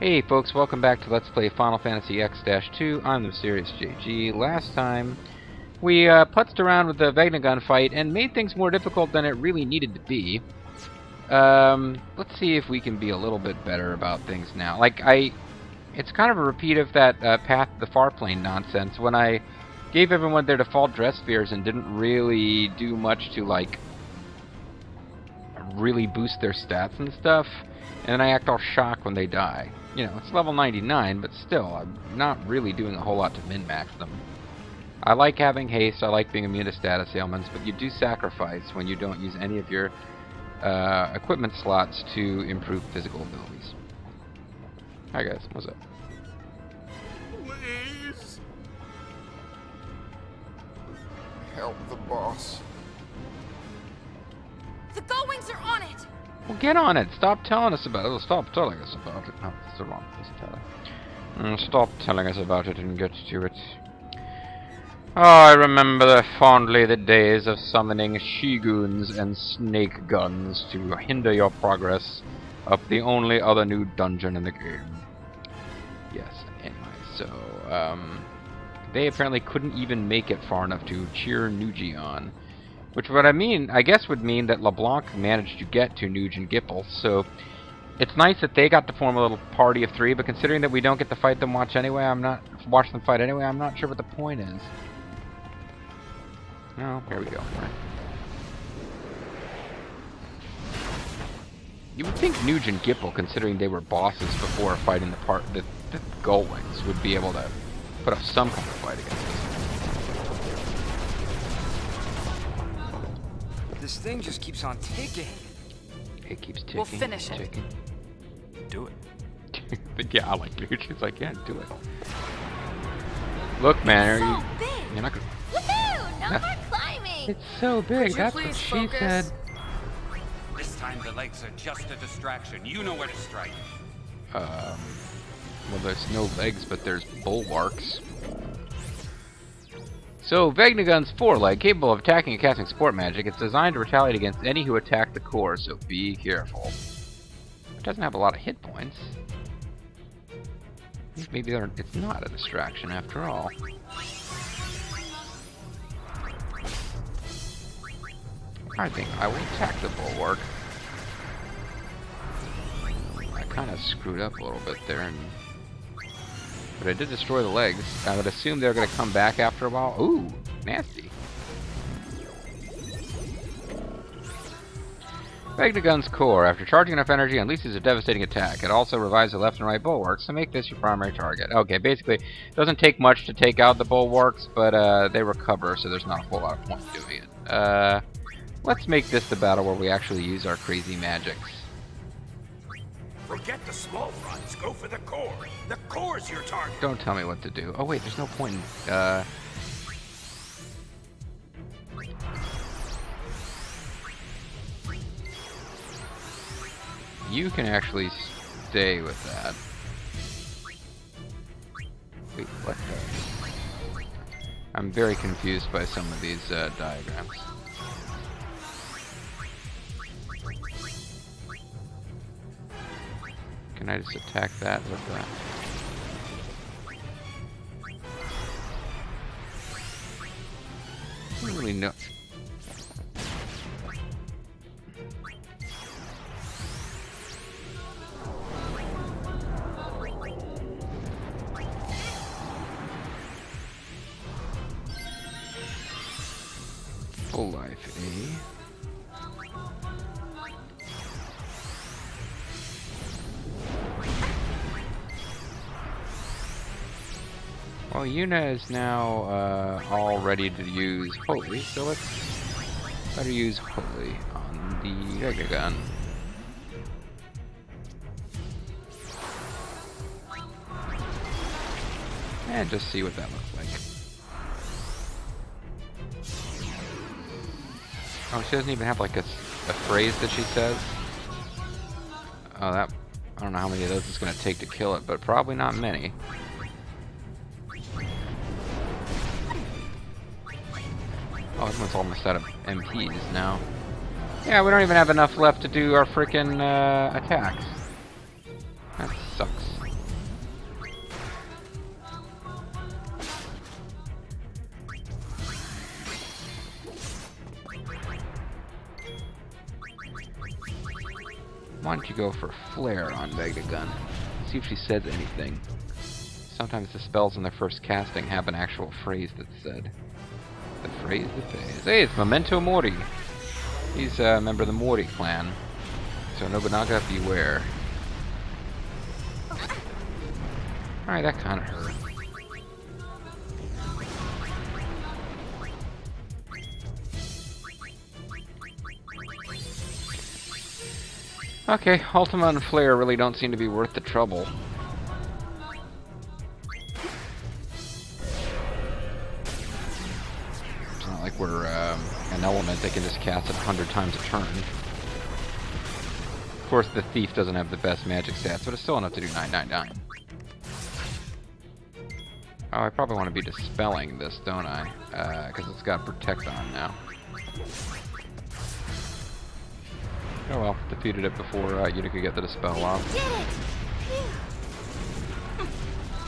Hey folks, welcome back to Let's Play Final Fantasy X-2. I'm the Mysterious JG. Last time, we putzed around with the Vegnagun fight and made things more difficult than it really needed to be. Let's see if we can be a little bit better about things now. It's kind of a repeat of that Path to the Farplane nonsense when I gave everyone their default dress spheres and didn't really do much to, really boost their stats and stuff. And then I act all shocked when they die. You know, it's level 99, but still, I'm not really doing a whole lot to min-max them. I like having haste, I like being immune to status ailments, but you do sacrifice when you don't use any of your equipment slots to improve physical abilities. Hi guys, what's up? Please help the boss. The Gullwings are on it! Well, get on it. Stop telling us about it. Stop telling us about it. No, that's the wrong place to tell it. Stop telling us about it and get to it. Oh, I remember fondly the days of summoning she-goons and snake guns to hinder your progress up the only other new dungeon in the game. Yes, anyway, so, they apparently couldn't even make it far enough to cheer Nuji on. Which, I guess would mean that LeBlanc managed to get to Nuge and Gipple, so it's nice that they got to form a little party of three, but considering that we don't get to fight them watch them fight anyway, I'm not sure what the point is. Oh, here we go. Right. You would think Nuge and Gipple, considering they were bosses before fighting the Gullwings, would be able to put up some kind of fight against us. This thing just keeps on ticking. It keeps ticking. We'll finish it. Ticking. Do it. But yeah, I like Nuge. She's like, yeah, do it. Look, man, you're not gonna... Woohoo! No more climbing! It's so big. That's what please she focus? said. This time the legs are just a distraction. You know where to strike. Well, there's no legs, but there's bulwarks. So, Vegnagun's foreleg, capable of attacking and casting support magic, it's designed to retaliate against any who attack the core, so be careful. It doesn't have a lot of hit points. Maybe it's not a distraction after all. I think I will attack the bulwark. I kind of screwed up a little bit there, but I did destroy the legs. I would assume they're going to come back after a while. Ooh, nasty. Vegnagun's core, after charging enough energy, unleashes a devastating attack. It also revives the left and right bulwarks, so make this your primary target. Okay, basically, it doesn't take much to take out the bulwarks, but they recover, so there's not a whole lot of point doing it. Let's make this the battle where we actually use our crazy magics. Forget the small runs. Go for the core. The core's your target. Don't tell me what to do. Oh wait, there's no point in, you can actually stay with that. Wait, what the? I'm very confused by some of these diagrams. Can I just attack that with that? I don't really know. Full life, eh? Well, Yuna is now all ready to use Holy, so let's try to use Holy on the Vegnagun. And just see what that looks like. Oh, she doesn't even have like a phrase that she says. Oh, that... I don't know how many of those it's going to take to kill it, but probably not many. Oh, everyone's almost out of MPs now. Yeah, we don't even have enough left to do our frickin' attacks. That sucks. Why don't you go for Flare on Vegnagun? See if she says anything. Sometimes the spells in their first casting have an actual phrase that's said. The phrase that says, hey, it's Memento Mori. He's a member of the Mori clan. So Nobunaga, beware. Alright, that kind of hurt. Okay, Ultima and Flare really don't seem to be worth the trouble. It's not like we're an element that can just cast it 100 times a turn. Of course, the Thief doesn't have the best magic stats, but it's still enough to do 999. Oh, I probably want to be dispelling this, don't I? Because it's got Protect on now. Oh well, defeated it before Utica could get the dispel off. Did it! Phew.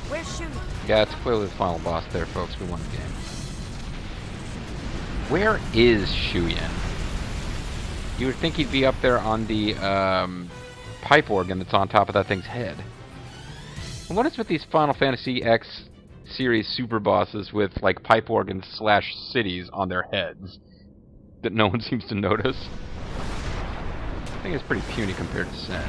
Where's Shu? Yeah, it's clearly the final boss there, folks. We won the game. Where is Shuyin? You would think he'd be up there on the pipe organ that's on top of that thing's head. And what is with these Final Fantasy X series super bosses with like pipe organs / cities on their heads that no one seems to notice? I think it's pretty puny compared to Sen.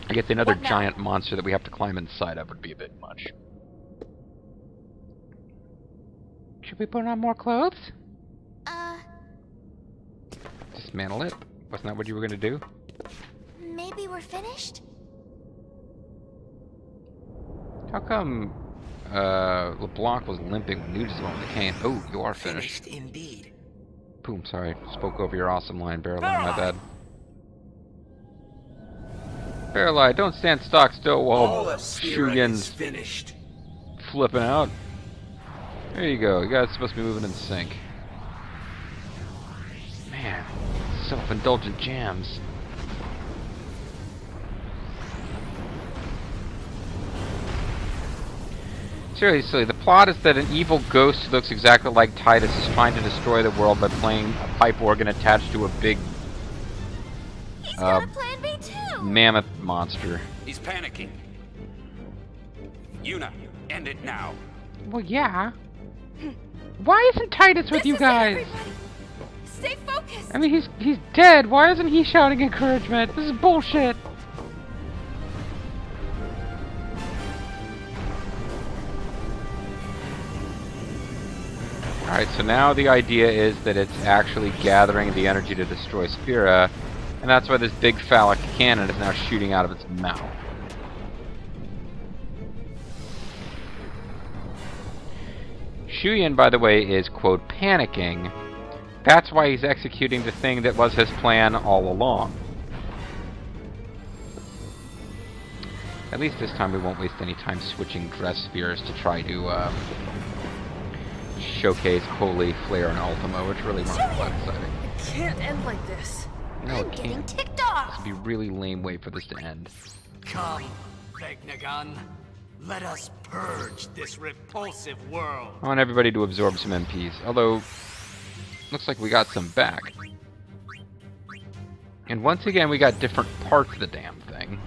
I guess another giant monster that we have to climb inside of would be a bit much. Should we put on more clothes? Dismantle it? Wasn't that what you were gonna do? Maybe we're finished? How come LeBlanc was limping when Newt is the one with the cane? Oh, you are finished. Indeed. Boom, sorry. Spoke over your awesome line, Barreleye, my bad. Barreleye, don't stand stock still while Shuyin's finished. flipping out. There you go. You guys are supposed to be moving in sync. Man, self-indulgent jams. Seriously, the plot is that an evil ghost who looks exactly like Titus is trying to destroy the world by playing a pipe organ attached to a big He's got a plan B too! mammoth monster. He's panicking. Yuna, end it now. Well, yeah. Why isn't Titus with This you is it, guys? everybody. Stay focused! I mean, he's dead. Why isn't he shouting encouragement? This is bullshit. Alright, so now the idea is that it's actually gathering the energy to destroy Sphera, and that's why this big phallic cannon is now shooting out of its mouth. Shuyin, by the way, is, quote, panicking. That's why he's executing the thing that was his plan all along. At least this time we won't waste any time switching dress spheres to try to, showcase Holy, Flare, and Ultima, which really weren't that exciting. It can't end like this. No, I'm it getting can't. ticked off! This would be a really lame way for this to end. Come, Vegnagun. Let us purge this repulsive world. I want everybody to absorb some MPs, although looks like we got some back. And once again, we got different parts of the damn thing.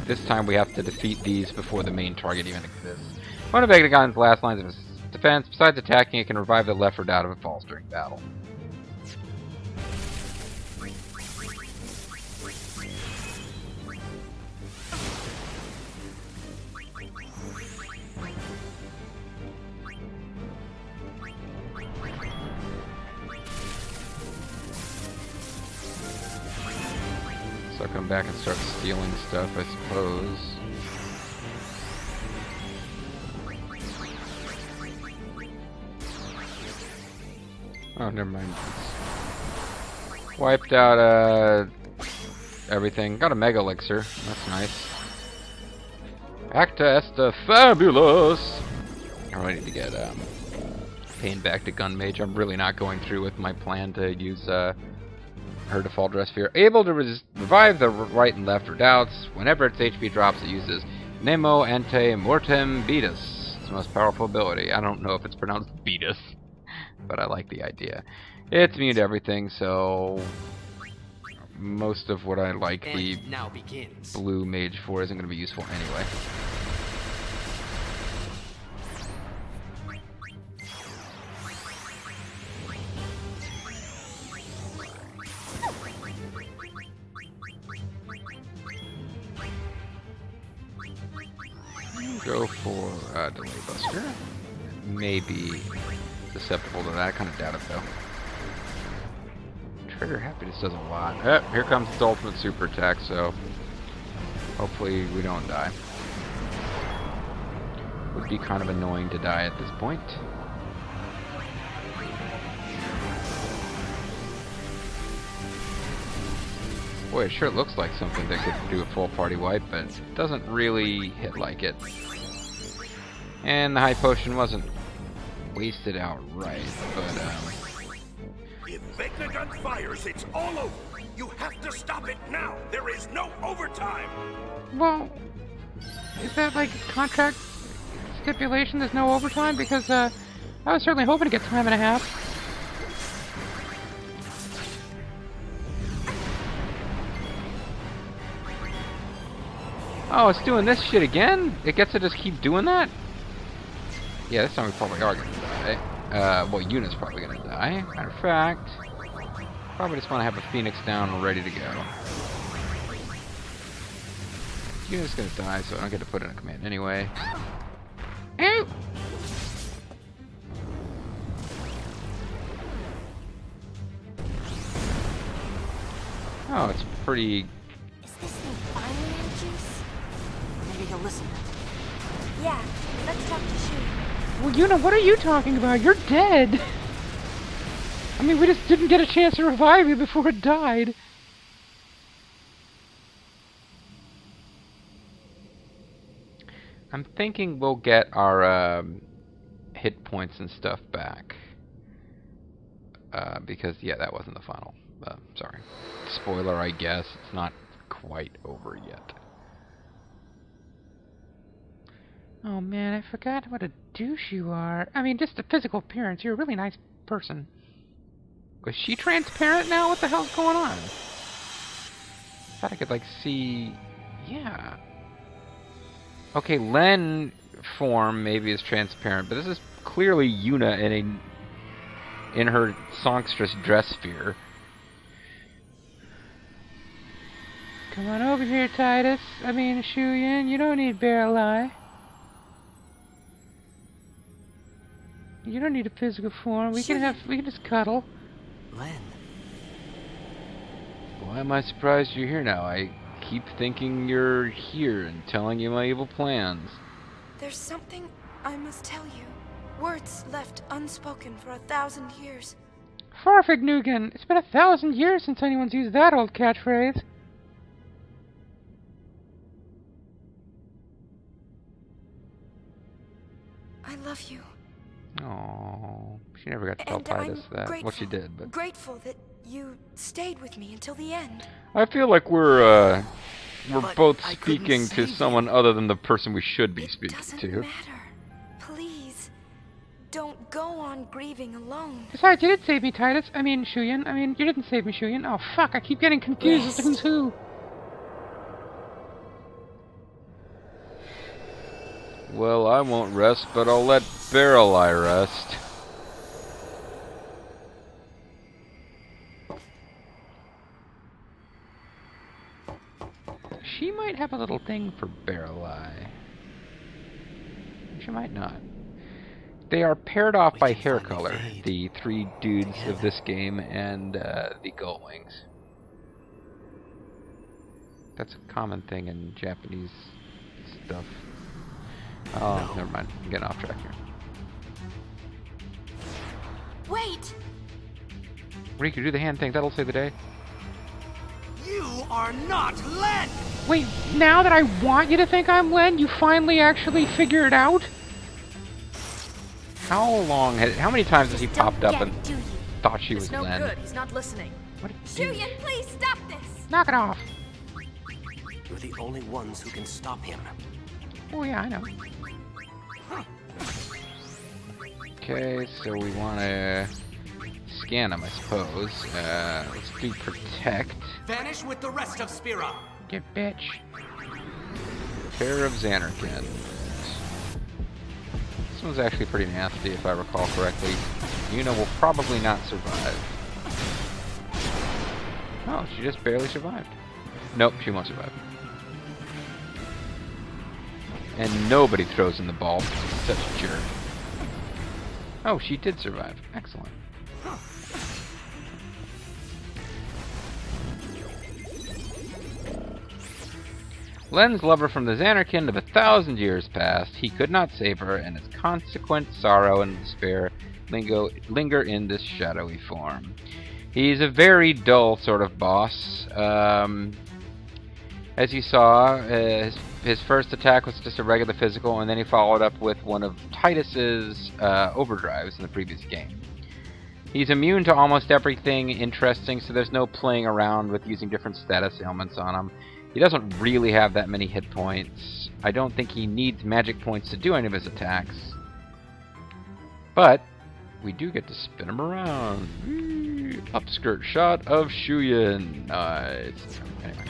This time we have to defeat these before the main target even exists. One of Vegnagun's last lines of his defense, besides attacking, it can revive the left or out if it falls during battle. So I'll come back and start stealing stuff, I suppose. Oh, never mind. Wiped out, everything. Got a Mega Elixir. That's nice. Acta Esta Fabulous! I need to get, Pain back to Gun Mage. I'm really not going through with my plan to use, her default dress sphere. Able to revive the right and left redoubts. Whenever its HP drops, it uses Nemo Ante Mortem Beatus. It's the most powerful ability. I don't know if it's pronounced Beatus, but I like the idea. It's immune to everything, so most of what I like the And now begins. blue mage for isn't going to be useful anyway. Go for Delay Buster. Maybe susceptible to that. I kind of doubt it though. Trigger Happiness does a lot. Here comes its ultimate super attack, so hopefully we don't die. Would be kind of annoying to die at this point. Boy, it sure looks like something that could do a full party wipe, but it doesn't really hit like it. And the high potion wasn't wasted outright, but If Vegnagun fires, it's all over. You have to stop it now. There is no overtime. well, is that like contract stipulation? There's no overtime? Because I was certainly hoping to get time and a half. Oh, it's doing this shit again? It gets to just keep doing that? Yeah, this time we probably are gonna die. Well, Yuna's probably gonna die. Matter of fact, probably just want to have a Phoenix down ready to go. Yuna's gonna die, so I don't get to put in a command anyway. Ow! Oh, it's pretty... Is this thing finally in juice? Maybe he'll listen. Yeah, let's talk to Shu. Well, Yuna, what are you talking about? You're dead! I mean, we just didn't get a chance to revive you before it died. I'm thinking we'll get our hit points and stuff back. Because, yeah, that wasn't the final. Sorry. Spoiler, I guess. It's not quite over yet. Oh man, I forgot what a douche you are. I mean, just the physical appearance. You're a really nice person. Was she transparent now? What the hell's going on? Thought I could, like, see... Yeah. Okay, Len form maybe is transparent, but this is clearly Yuna in her songstress dress sphere. Come on over here, Titus. I mean, Shuyin, you don't need barrel eye. You don't need a physical form. We can just cuddle. Len. Why am I surprised you're here now? I keep thinking you're here and telling you my evil plans. There's something I must tell you. Words left unspoken for 1,000 years. Far Vegnagun, it's been 1,000 years since anyone's used that old catchphrase. I love you. Oh, she never got to tell And Titus I'm that. grateful, Well, she did, but grateful that you stayed with me until the end. I feel like we're But both I couldn't speaking to save you. someone other than the person we should be It speaking doesn't to. matter. Please, don't go on grieving alone. Besides, you did save me, Titus. I mean, Shuyin. I mean, you didn't save me, Shuyin. Oh, fuck, I keep getting confused as to who's who. Well, I won't rest, but I'll let Barrel Eye rest. She might have a little thing for Barrel Eye. She might not. They are paired off We by can hair finally color, fade the three dudes together. of this game, and the Gullwings. That's a common thing in Japanese stuff. Oh, No. never mind. I'm getting off track here. Wait! Riku, do the hand thing. That'll save the day. You are not Len! Wait, now that I want you to think I'm Len, you finally actually figure it out? How many times has he Don't popped up get and it, do you? thought she It's was no Len? good. He's not listening. What a douche. Shuyin, please stop this! Knock it off. You're the only ones who can stop him. Oh yeah, I know. Okay, so we want to scan him, I suppose. Let's do protect. Vanish with the rest of Spira. Get bitch. Pair of Xanarkins. This one's actually pretty nasty, if I recall correctly. Yuna will probably not survive. Oh, she just barely survived. Nope, she won't survive. And nobody throws in the ball. Such a jerk. Oh, she did survive. Excellent. Len's lover from the Xanarkand of 1,000 years past. He could not save her, and his consequent sorrow and despair linger in this shadowy form. He's a very dull sort of boss. As you saw, his first attack was just a regular physical, and then he followed up with one of Titus's overdrives in the previous game. He's immune to almost everything interesting, so there's no playing around with using different status ailments on him. He doesn't really have that many hit points. I don't think he needs magic points to do any of his attacks. But we do get to spin him around. Whee! Upskirt shot of Shuyin. Nice. Anyway.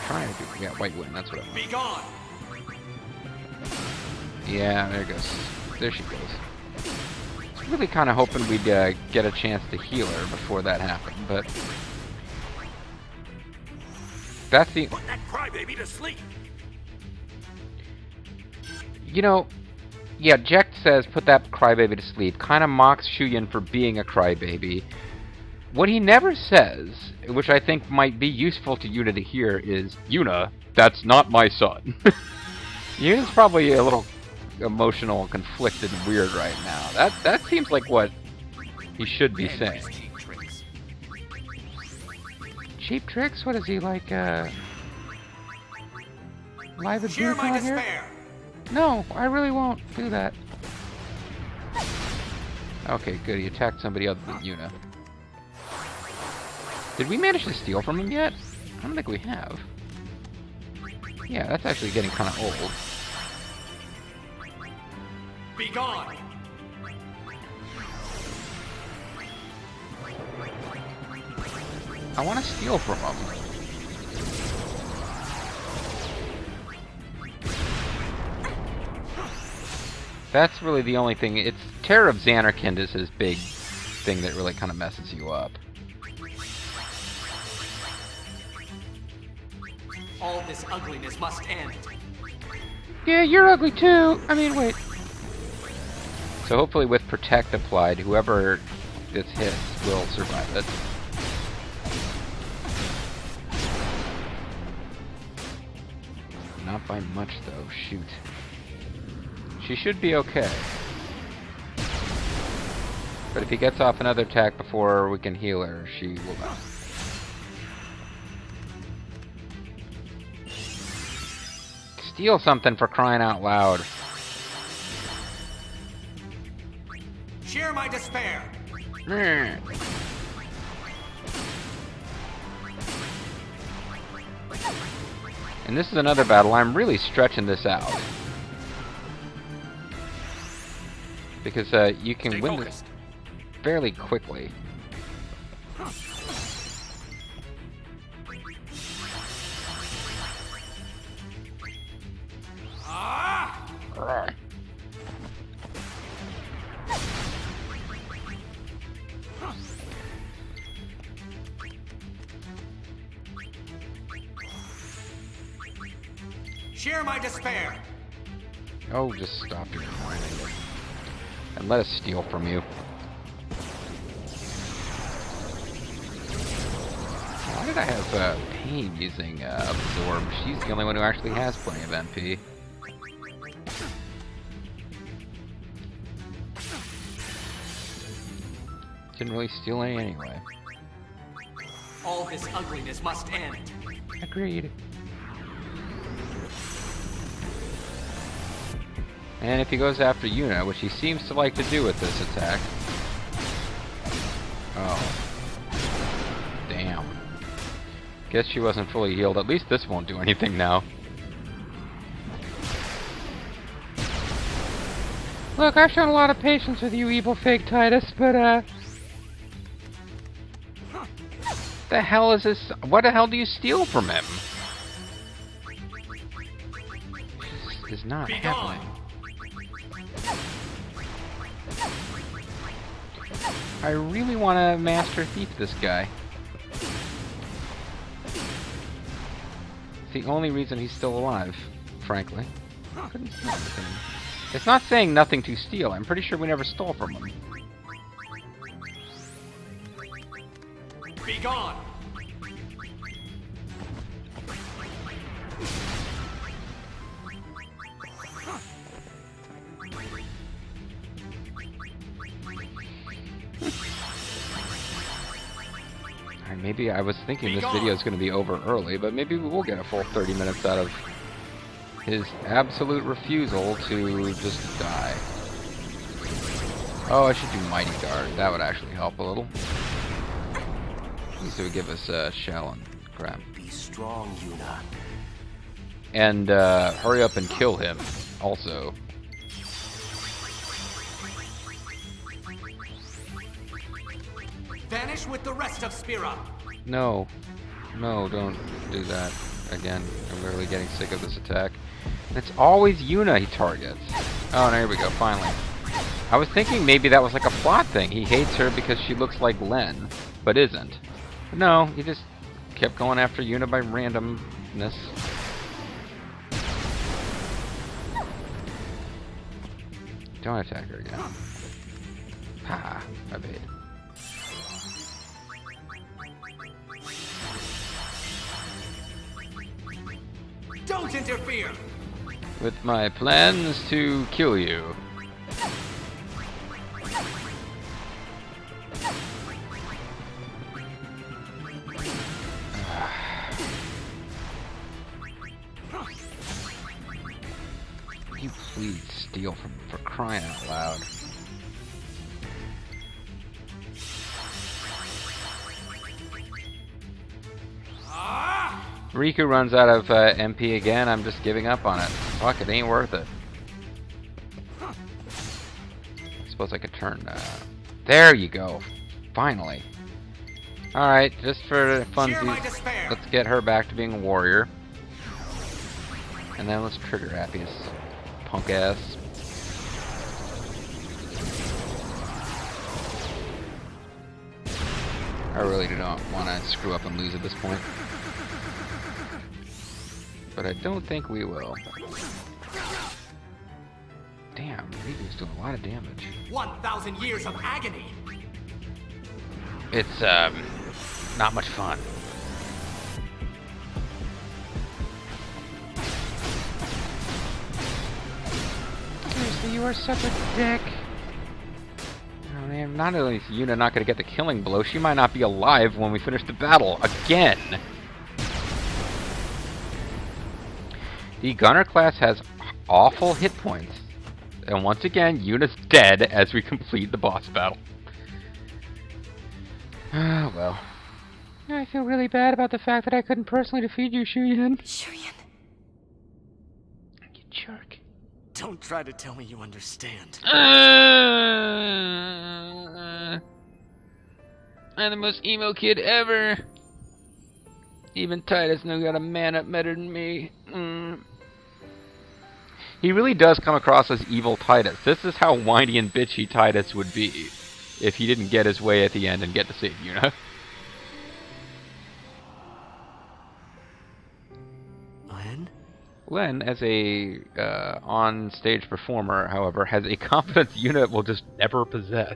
Trying to do, yeah, white win, that's what I want. Be gone. Yeah, there it goes. There she goes. I was really kind of hoping we'd get a chance to heal her before that happened, but that's the. Put that crybaby to sleep. You know, yeah, Jekt says put that crybaby to sleep. Kind of mocks Shuyin for being a crybaby. What he never says, which I think might be useful to Yuna to hear, is, Yuna, that's not my son. Yuna's probably a little emotional, conflicted, and weird right now. That seems like what he should be saying. Cheap tricks. Cheap tricks? What is he, like, live abuse Share my out here? despair. No, I really won't do that. Okay, good. He attacked somebody other than Yuna. Did we manage to steal from him yet? I don't think we have. Yeah, that's actually getting kind of old. Be gone. I want to steal from him. That's really the only thing. It's Terror of Xanarkand is his big thing that really kind of messes you up. All this ugliness must end. Yeah, you're ugly too. I mean, wait. So hopefully with Protect applied, whoever this hits will survive it. Not by much, though. Shoot. She should be okay. But if he gets off another attack before we can heal her, she will die. Steal something, for crying out loud. Share my despair. And this is another battle. I'm really stretching this out. Because you can win this fairly quickly. Share my despair. Oh, just stop your whining. And let us steal from you. Why did I have Pain using Absorb? She's the only one who actually has plenty of MP. Didn't really steal any anyway. All this ugliness must end. Agreed. And if he goes after Yuna, which he seems to like to do with this attack... Oh. Damn. Guess she wasn't fully healed. At least this won't do anything now. Look, I've shown a lot of patience with you, evil fake Titus, but, the hell is this? What the hell do you steal from him? This is not happening. I really want to Master Thief this guy. It's the only reason he's still alive, frankly. Couldn't steal anything. It's not saying nothing to steal. I'm pretty sure we never stole from him. Be gone! Maybe I was thinking this video is going to be over early, but maybe we will get a full 30 minutes out of his absolute refusal to just die. Oh, I should do Mighty Guard. That would actually help a little. At least it would give us shell and crap. Be strong, Yuna. And hurry up and kill him, also. Vanish with the rest of Spira. No. No, don't do that again. I'm literally getting sick of this attack. And it's always Yuna he targets. Oh, here we go, finally. I was thinking maybe that was like a plot thing. He hates her because she looks like Len, but isn't. But no, he just kept going after Yuna by randomness. Don't attack her again. Ha, I bait. Don't interfere! With my plans to kill you. You please steal from for crying out loud. Riku runs out of MP again. I'm just giving up on it. Fuck, it ain't worth it. I suppose I could turn... There you go. Finally. Alright, just for funsies, let's get her back to being a warrior. And then let's trigger Appius. Punk ass. I really do not want to screw up and lose at this point. But I don't think we will. Damn, Riku's doing a lot of damage. 1,000 years of agony! It's, not much fun. Seriously, you are such a dick. Oh man, not only is Yuna not gonna get the killing blow, she might not be alive when we finish the battle again. The Gunner class has awful hit points. And once again, Yuna's dead as we complete the boss battle. Ah, well. I feel really bad about the fact that I couldn't personally defeat you, Shuyan. Shuyan. You jerk. Don't try to tell me you understand. I'm the most emo kid ever. Even Titus knows got a man up better than me. He really does come across as evil Titus. This is how whiny and bitchy Titus would be if he didn't get his way at the end and get to save Yuna. Len, as a on-stage performer, however, has a confidence Yuna will just never possess.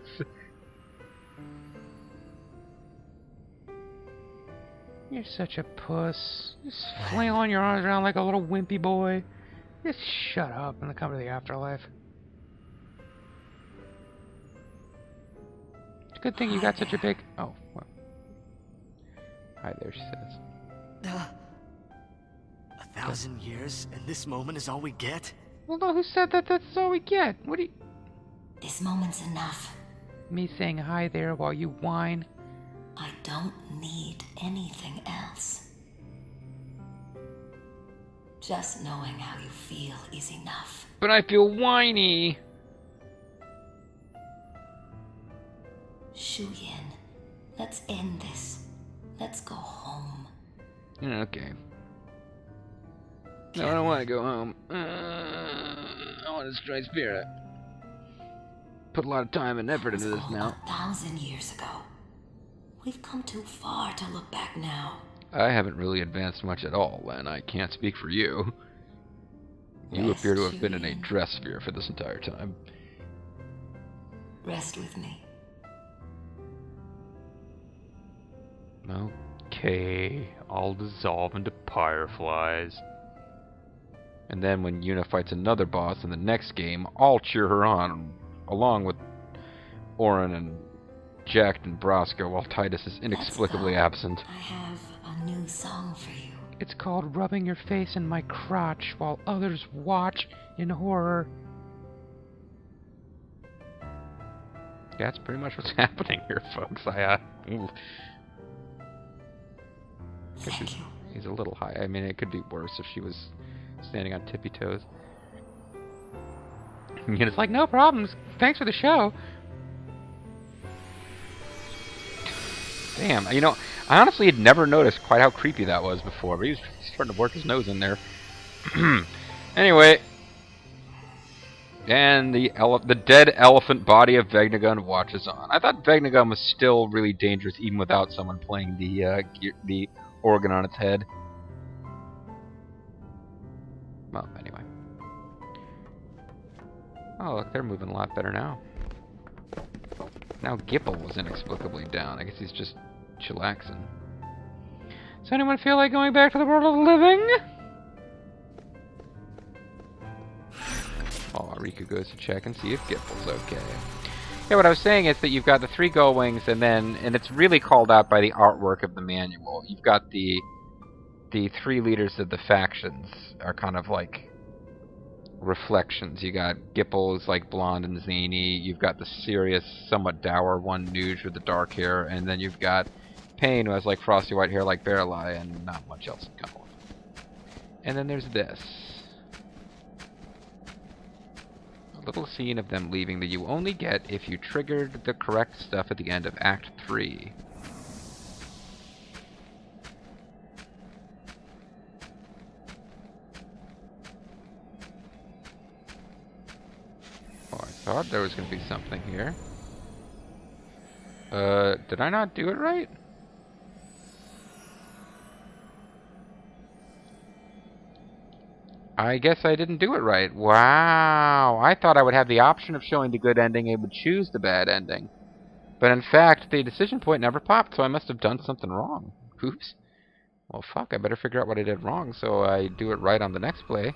You're such a puss. Just flailing your arms around like a little wimpy boy. Just shut up and come to the afterlife. It's a good thing you got such a big... Oh, well. Hi there, she says. 1,000 years, and this moment is all we get? Well, no, who said that that's all we get? What do you... This moment's enough. Me saying hi there while you whine? I don't need anything else. Just knowing how you feel is enough. But I feel whiny. Shu Yin, let's end this. Let's go home. Okay. No, I don't want to go home. I want to destroy Spirit. Put a lot of time and effort into this now. 1,000 years ago. We've come too far to look back now. I haven't really advanced much at all, and I can't speak for you. You appear to have been in a dress sphere for this entire time. Rest with me. Okay, I'll dissolve into fireflies. And then when Yuna fights another boss in the next game, I'll cheer her on, along with Orin and Jack and Brasco, while Titus is inexplicably absent. I have a new song for you. It's called Rubbing Your Face in My Crotch While Others Watch in Horror. Yeah, that's pretty much what's happening here, folks. Thank you. He's a little high. I mean, it could be worse if she was standing on tippy toes. And it's like, no problems. Thanks for the show. Damn, you know, I honestly had never noticed quite how creepy that was before, but he was starting to work his nose in there. Anyway, and the dead elephant body of Vegnagun watches on. I thought Vegnagun was still really dangerous even without someone playing the organ on its head. Well, anyway. Oh, look, they're moving a lot better now. Now Gipple was inexplicably down. I guess he's just chillaxing. Does anyone feel like going back to the world of the living? Oh, Rika goes to check and see if Gipple's okay. Yeah, what I was saying is that you've got the 3 gull wings, and it's really called out by the artwork of the manual. You've got the 3 leaders of the factions are kind of like reflections. You got Gipple is like blonde and zany. You've got the serious, somewhat dour one, Nuge with the dark hair, and then you've got Pain, who has like frosty white hair like Barreleye, and not much else in common. And then there's this. A little scene of them leaving that you only get if you triggered the correct stuff at the end of Act 3. Oh, I thought there was going to be something here. Did I not do it right? I guess I didn't do it right. Wow. I thought I would have the option of showing the good ending and would choose the bad ending. But in fact, the decision point never popped, so I must have done something wrong. Oops. Well, fuck, I better figure out what I did wrong so I do it right on the next play.